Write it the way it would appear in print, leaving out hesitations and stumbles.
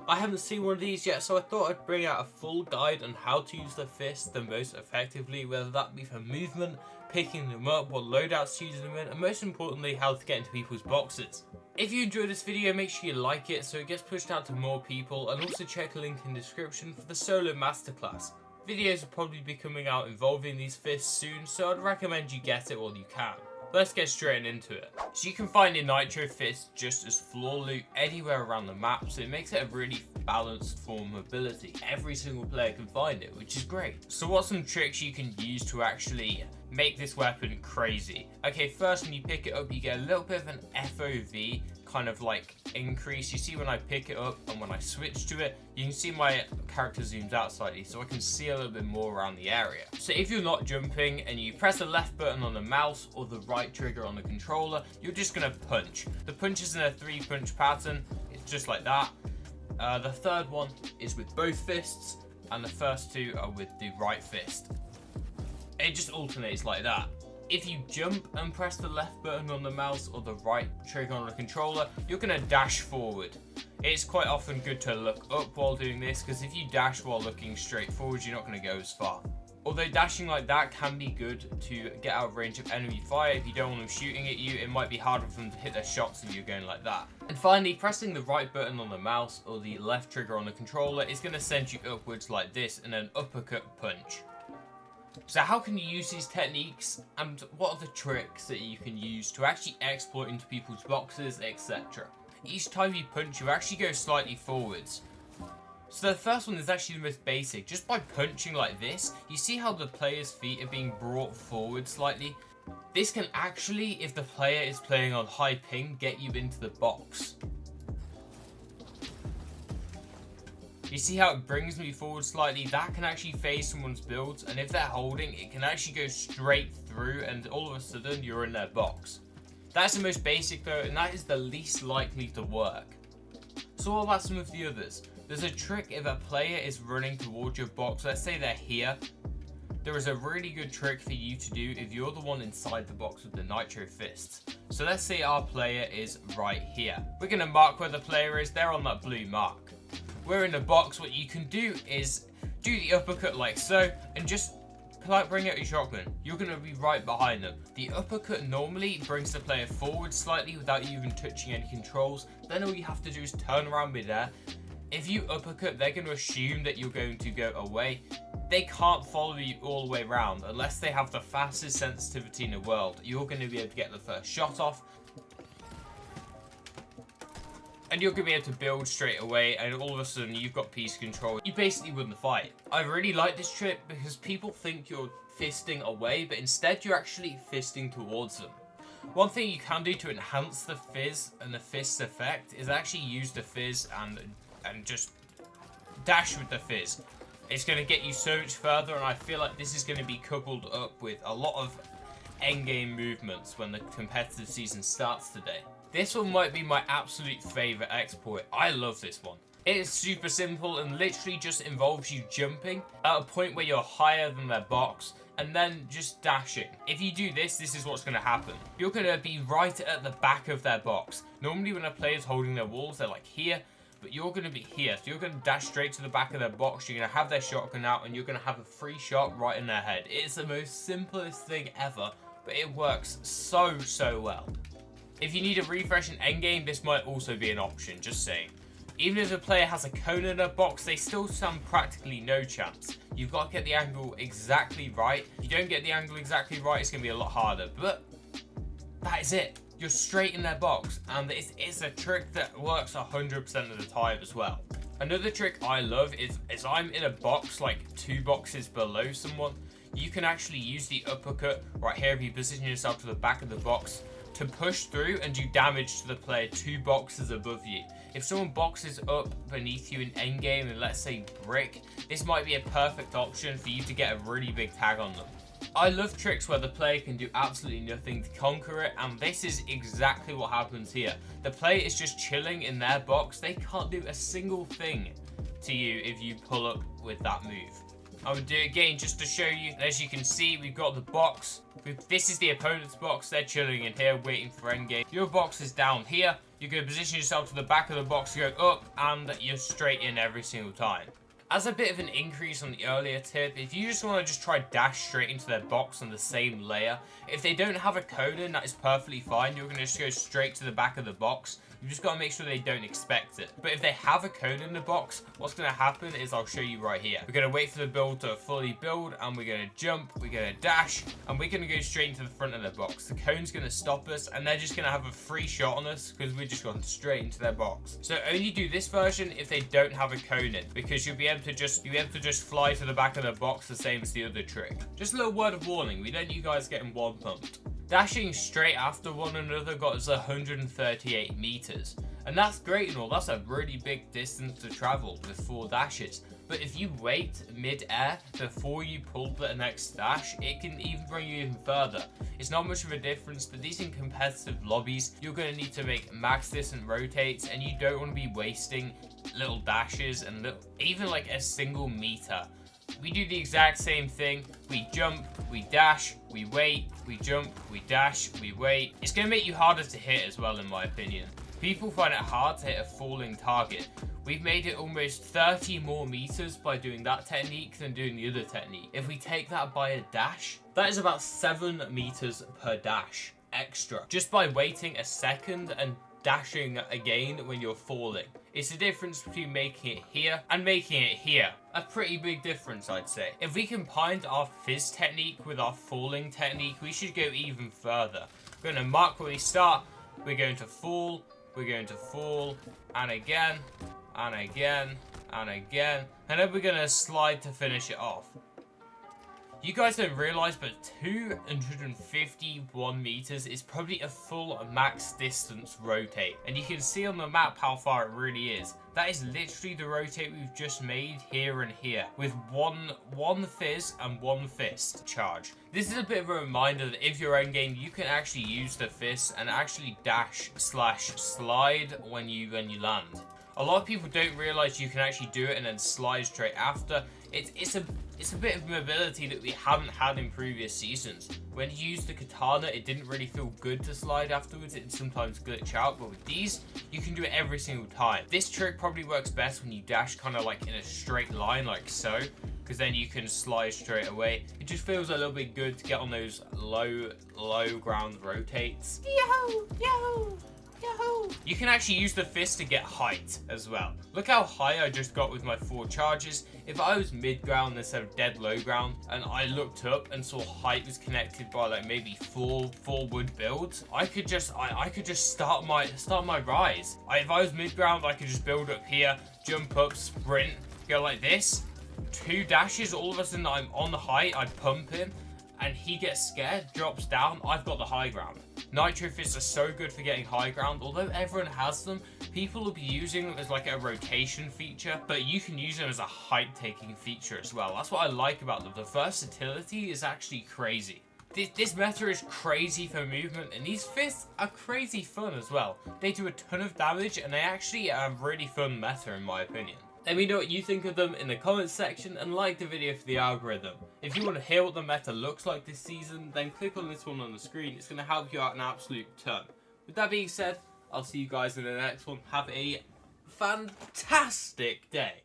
I haven't seen one of these yet, so I thought I'd bring out a full guide on how to use the fists the most effectively, whether that be for movement, picking them up, what loadouts to use them in, and most importantly, how to get into people's boxes. If you enjoyed this video, make sure you like it so it gets pushed out to more people, and also check the link in the description for the solo masterclass. Videos will probably be coming out involving these fists soon, so I'd recommend you get it while you can. Let's get straight into it. So you can find your NITRO FISTS just as floor loot anywhere around the map, so it makes it a really balanced form of ability. Every single player can find it, which is great. So what's some tricks you can use to actually make this weapon crazy? Okay, first when you pick it up, you get a little bit of an FOV kind of like increase. You see when I pick it up and when I switch to it, you can see my character zooms out slightly, so I can see a little bit more around the area. So if you're not jumping and you press the left button on the mouse or the right trigger on the controller, you're just gonna punch. The punch is in a 3-punch pattern. It's just like that. The third one is with both fists, and the first two are with the right fist. It just alternates like that. If you jump and press the left button on the mouse or the right trigger on the controller, you're going to dash forward. It's quite often good to look up while doing this, because if you dash while looking straight forward, you're not going to go as far. Although dashing like that can be good to get out of range of enemy fire. If you don't want them shooting at you, it might be harder for them to hit their shots if you're going like that. And finally, pressing the right button on the mouse or the left trigger on the controller is going to send you upwards like this in an uppercut punch. So how can you use these techniques, and what are the tricks that you can use to actually exploit into people's boxes, etc. Each time you punch, you actually go slightly forwards. So the first one is actually the most basic. Just by punching like this, you see how the player's feet are being brought forward slightly? This can actually, if the player is playing on high ping, get you into the box. You see how it brings me forward slightly? That can actually phase someone's builds, and if they're holding, it can actually go straight through, and all of a sudden you're in their box. That's the most basic though, and that is the least likely to work. So what about some of the others? There's a trick if a player is running towards your box. Let's say they're here. There is a really good trick for you to do if you're the one inside the box with the NITRO FISTS. So let's say our player is right here. We're going to mark where the player is. They're on that blue mark. We're in the box. What you can do is do the uppercut like so, and just bring out your shotgun. You're going to be right behind them. The uppercut normally brings the player forward slightly without you even touching any controls. Then all you have to do is turn around midair. If you uppercut, they're going to assume that you're going to go away. They can't follow you all the way around unless they have the fastest sensitivity in the world. You're going to be able to get the first shot off, and you're going to be able to build straight away, and all of a sudden you've got piece control. You basically win the fight. I really like this trick because people think you're fisting away, but instead you're actually fisting towards them. One thing you can do to enhance the fizz and the fist effect is actually use the fizz and just dash with the fizz. It's going to get you so much further, and I feel like this is going to be coupled up with a lot of endgame movements when the competitive season starts today. This one might be my absolute favorite exploit. I love this one. It is super simple and literally just involves you jumping at a point where you're higher than their box and then just dashing. If you do this, this is what's going to happen. You're going to be right at the back of their box. Normally when a player's holding their walls, they're like here, but you're going to be here. So you're going to dash straight to the back of their box. You're going to have their shotgun out, and you're going to have a free shot right in their head. It's the most simplest thing ever, but it works so well. If you need a refresh in endgame, this might also be an option, just saying. Even if the player has a cone in their box, they still stand practically no chance. You've got to get the angle exactly right. If you don't get the angle exactly right, it's going to be a lot harder, but that is it. You're straight in their box, and it's a trick that works 100% of the time as well. Another trick I love is I'm in a box like 2 boxes below someone. You can actually use the uppercut right here if you position yourself to the back of the box to push through and do damage to the player 2 boxes above you. If someone boxes up beneath you in endgame, and let's say brick, this might be a perfect option for you to get a really big tag on them. I love tricks where the player can do absolutely nothing to conquer it, and this is exactly what happens here. The player is just chilling in their box. They can't do a single thing to you if you pull up with that move. I would do it again just to show you. As you can see, we've got the box. This is the opponent's box. They're chilling in here waiting for endgame. Your box is down here. You're going to position yourself to the back of the box, go up, and you're straight in every single time. As a bit of an increase on the earlier tip, if you just want to just try dash straight into their box on the same layer, if they don't have a cone, that is perfectly fine. You're going to just go straight to the back of the box. You just got to make sure they don't expect it. But if they have a cone in the box, what's going to happen is I'll show you right here. We're going to wait for the build to fully build, and we're going to jump, we're going to dash, and we're going to go straight into the front of the box. The cone's going to stop us, and they're just going to have a free shot on us because we're just gone straight into their box. So only do this version if they don't have a cone in, because you'll be able to just fly to the back of the box the same as the other trick. Just a little word of warning, we don't want you guys getting one pumped. Dashing straight after one another got us 138 meters. And that's great and all, that's a really big distance to travel with 4 dashes. But if you wait mid-air before you pull the next dash, it can even bring you even further. It's not much of a difference, but these in competitive lobbies, you're going to need to make max distance rotates, and you don't want to be wasting little dashes and even like a single meter. We do the exact same thing. We jump, we dash, we wait, we jump, we dash, we wait. It's going to make you harder to hit as well, in my opinion. People find it hard to hit a falling target. We've made it almost 30 more meters by doing that technique than doing the other technique. If we take that by a dash, that is about 7 meters per dash extra. Just by waiting a second and dashing again when you're falling. It's the difference between making it here and making it here. A pretty big difference, I'd say. If we combined our fizz technique with our falling technique, we should go even further. We're going to mark where we start. We're going to fall. We're going to fall. And again. And again. And again. And then we're going to slide to finish it off. You guys don't realize, but 251 meters is probably a full max distance rotate. And you can see on the map how far it really is. That is literally the rotate we've just made here and here, with one fizz and 1 fist charge. This is a bit of a reminder that if you're endgame, you can actually use the fist and actually dash / slide when you land. A lot of people don't realize you can actually do it and then slide straight after. It's a bit of mobility that we haven't had in previous seasons. When you use the katana, it didn't really feel good to slide afterwards. It sometimes glitch out, but with these, you can do it every single time. This trick probably works best when you dash kind of like in a straight line, like so, because then you can slide straight away. It just feels a little bit good to get on those low ground rotates. Yo, yo. Yahoo! You can actually use the fist to get height as well. Look how high I just got with my 4 charges. If I was mid-ground instead of dead low ground, and I looked up and saw height was connected by like maybe 4 wood builds, I could just start my rise. If I was mid-ground, I could just build up here, jump up, sprint, go like this. 2 dashes, all of a sudden I'm on the height, I'd pump him, and he gets scared, drops down, I've got the high ground. Nitro Fists are so good for getting high ground. Although everyone has them, people will be using them as like a rotation feature, but you can use them as a height taking feature as well. That's what I like about them. The versatility is actually crazy. This meta is crazy for movement, and these fists are crazy fun as well. They do a ton of damage, and they actually are a really fun meta in my opinion. Let me know what you think of them in the comments section, and like the video for the algorithm. If you want to hear what the meta looks like this season, then click on this one on the screen. It's going to help you out an absolute ton. With that being said, I'll see you guys in the next one. Have a fantastic day.